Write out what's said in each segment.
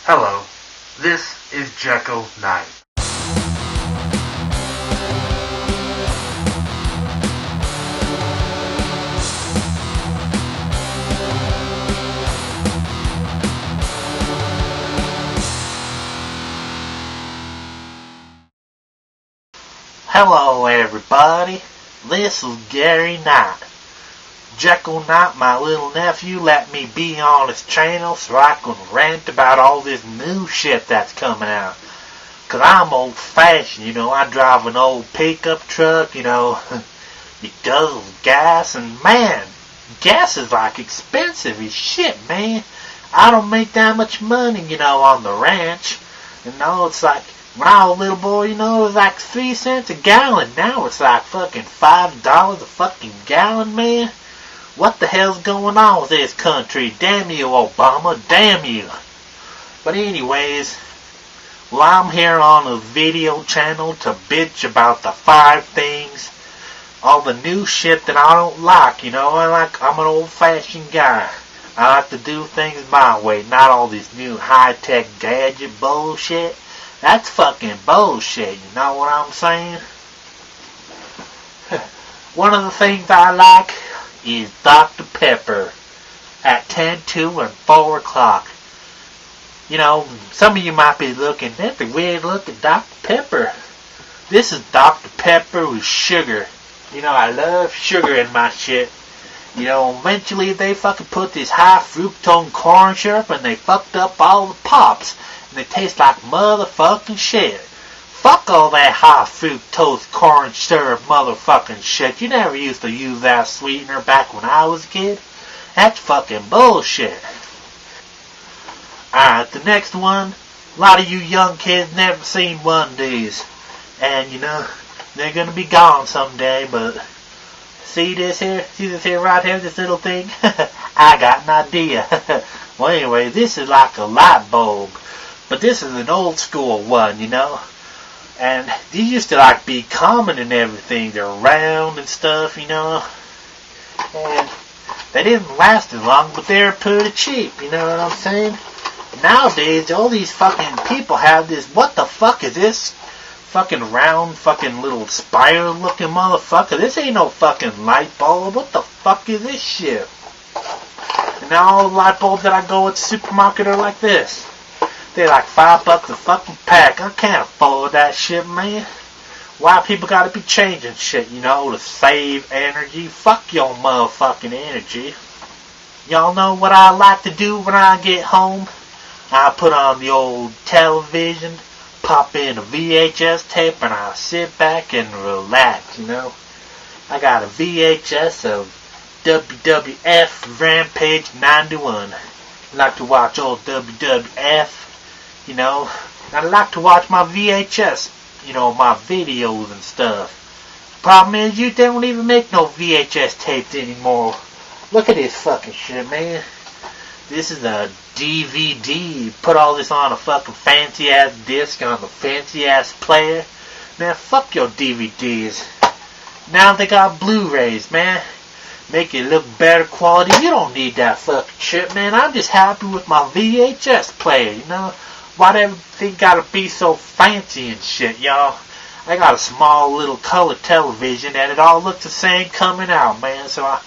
Hello, this is Jeko Night. Hello everybody, this is Gary Knight. Jeko Knight, my little nephew, let me be on his channel so I can rant about all this new shit that's coming out. Cause I'm old fashioned, I drive an old pickup truck, it guzzles gas, and man, gas is like expensive as shit, man. I don't make that much money, on the ranch. It's like, when I was a little boy, it was like 3 cents a gallon. Now it's like fucking $5 a fucking gallon, man. What the hell's going on with this country? Damn you, Obama. Damn you. But anyways, I'm here on a video channel to bitch about the 5 things, all the new shit that I don't like, I'm an old-fashioned guy. I like to do things my way, not all this new high-tech gadget bullshit. That's fucking bullshit, you know what I'm saying? One of the things I like is Dr. Pepper at 10, 2, and 4 o'clock. Some of you might be looking, that's a weird look at Dr. Pepper. This is Dr. Pepper with sugar. I love sugar in my shit. Eventually they fucking put this high fructose corn syrup and they fucked up all the pops. And they taste like motherfucking shit. Fuck all that high fructose corn syrup motherfucking shit. You never used to use that sweetener back when I was a kid. That's fucking bullshit. Alright, the next one. A lot of you young kids never seen one of these. And they're gonna be gone someday, but see this here? See this here right here, this little thing? I got an idea. Well anyway, this is like a light bulb. But this is an old school one, And these used to be common and everything. They're round and stuff, And they didn't last as long, but they're pretty cheap, you know what I'm saying? Nowadays, all these fucking people have this, what the fuck is this? Fucking round, fucking little spiral looking motherfucker. This ain't no fucking light bulb. What the fuck is this shit? And now all the light bulbs that I go at the supermarket are like this. They're like $5 a fucking pack. I can't afford that shit, man. Why people gotta be changing shit, to save energy? Fuck your motherfucking energy. Y'all know what I like to do when I get home? I put on the old television, pop in a VHS tape, and I sit back and relax, I got a VHS of WWF Rampage 91. I like to watch old WWF. I like to watch my VHS, my videos and stuff. Problem is, you don't even make no VHS tapes anymore. Look at this fucking shit, man. This is a DVD. Put all this on a fucking fancy-ass disc on the fancy-ass player. Man, fuck your DVDs. Now they got Blu-Rays, man. Make it look better quality. You don't need that fucking shit, man. I'm just happy with my VHS player, Why do everything gotta be so fancy and shit, y'all? I got a small little color television and it all looks the same coming out, man. So I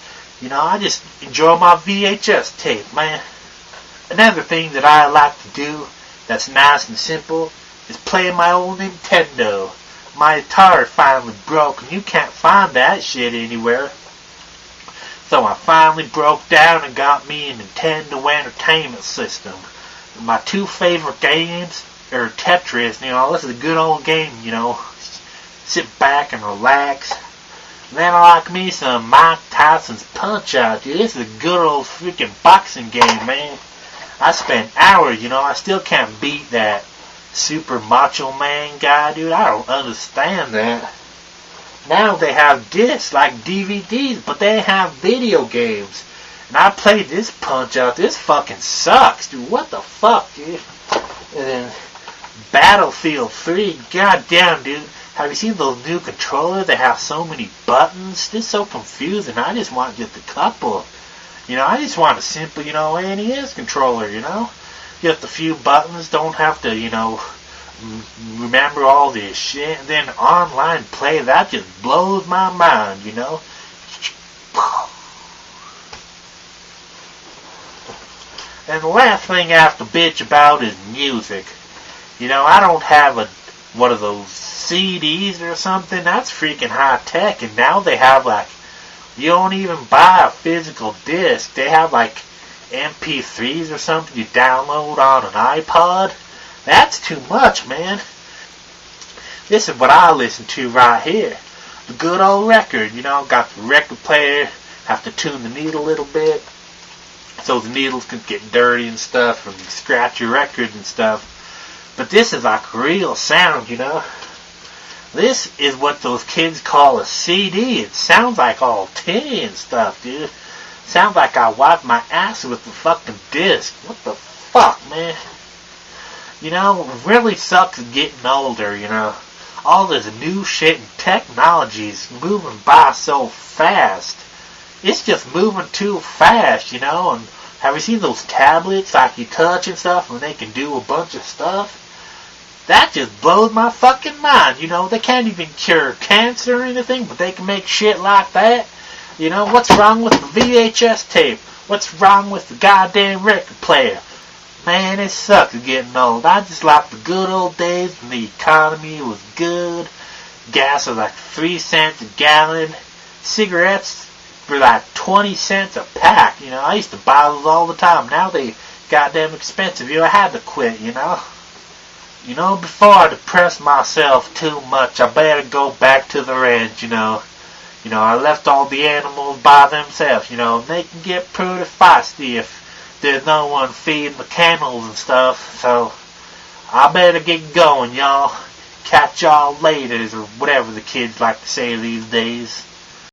just enjoy my VHS tape, man. Another thing that I like to do that's nice and simple is play my old Nintendo. My guitar finally broke and you can't find that shit anywhere. So I finally broke down and got me a Nintendo Entertainment System. My 2 favorite games are Tetris, this is a good old game, sit back and relax. And then I like me some Mike Tyson's Punch-Out, dude. This is a good old freaking boxing game, man. I spent hours, I still can't beat that Super Macho Man guy, dude. I don't understand that. Now they have discs like DVDs, but they have video games. And I played this Punch-Out. This fucking sucks, dude. What the fuck, dude? And then Battlefield 3. Goddamn, dude. Have you seen those new controllers? They have so many buttons. This is so confusing. I just want just a couple. I just want a simple, NES controller, just a few buttons. Don't have to, remember all this shit. And then online play, that just blows my mind, And the last thing I have to bitch about is music. I don't have one of those CDs or something. That's freaking high tech. And now they have you don't even buy a physical disc. They have MP3s or something you download on an iPod. That's too much, man. This is what I listen to right here. The good old record, got the record player, have to tune the needle a little bit so the needles can get dirty and stuff and scratch your records and stuff. But this is real sound, This is what those kids call a CD. It sounds like all tinny and stuff, dude. Sounds like I wiped my ass with the fucking disc. What the fuck, man? It really sucks getting older, All this new shit and technology is moving by so fast. It's just moving too fast, And have you seen those tablets you touch and stuff and they can do a bunch of stuff? That just blows my fucking mind, They can't even cure cancer or anything, but they can make shit like that. What's wrong with the VHS tape? What's wrong with the goddamn record player? Man, it sucks getting old. I just like the good old days when the economy was good. Gas was 3 cents a gallon. Cigarettes for 20 cents a pack. I used to buy those all the time. Now they goddamn expensive. I had to quit, Before I depress myself too much, I better go back to the ranch, I left all the animals by themselves, They can get pretty feisty if there's no one feeding the camels and stuff. So, I better get going, y'all. Catch y'all later, or whatever the kids like to say these days.